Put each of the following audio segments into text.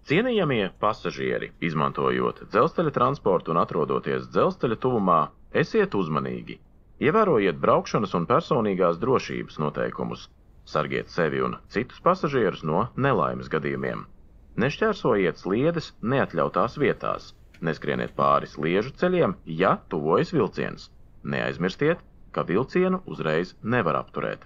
Cienījamie pasažieri, izmantojot dzelzceļa transportu un atrodoties dzelzceļa tuvumā, esiet uzmanīgi. Ievērojiet braukšanas un personīgās drošības noteikumus. Sargiet sevi un citus pasažierus no nelaimes gadījumiem. Nešķērsojiet sliedes neatļautās vietās. Neskrieniet pāri sliežu ceļiem, ja tuvojas vilciens. Neaizmirstiet, ka vilcienu uzreiz nevar apturēt.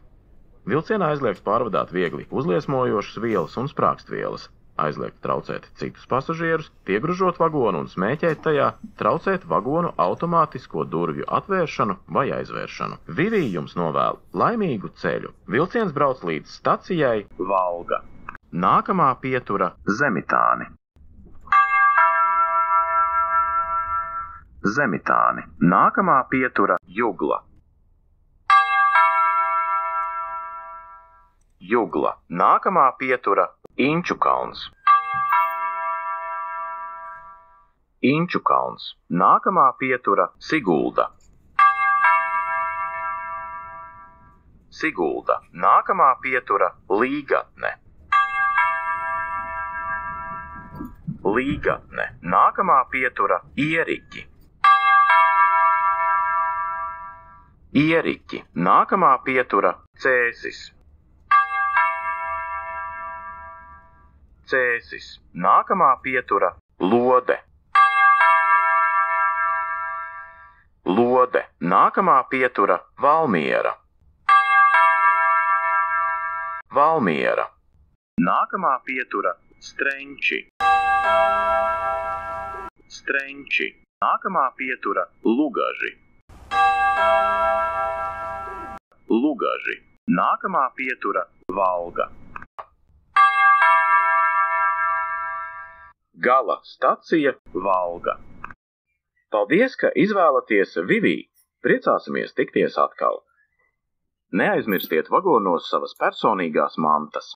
Vilcienā aizliegts pārvadāt viegli uzliesmojošas vielas un sprāgstvielas. Aizliegt traucēt citus pasažierus, piegružot vagonu un smēķēt tajā, traucēt vagonu automātisko durvju atvēršanu vai aizvēršanu. Vivī jums novēl laimīgu ceļu. Vilciens brauc līdz stacijai Valga. Nākamā pietura Zemitāni. Zemitāni. Nākamā pietura Jugla. Jugla. Nākamā pietura Inčukalns. Inčukalns. Nākamā pietura Sigulda. Sigulda. Nākamā pietura Līgatne. Līgatne. Nākamā pietura Ieriķi. Ieriķi. Nākamā pietura Cēsis. Cēsis. Nākamā pietura Lode. Lode. Nākamā pietura Valmiera. Valmiera. Nākamā pietura Strenči. Strenči. Nākamā pietura Lugaži. Lugaži. Nākamā pietura Valga. Gala stacija Valga. Paldies, ka izvēlaties Vivī. Priecāsimies tikties atkal. Neaizmirstiet vagonos savas personīgās mantas.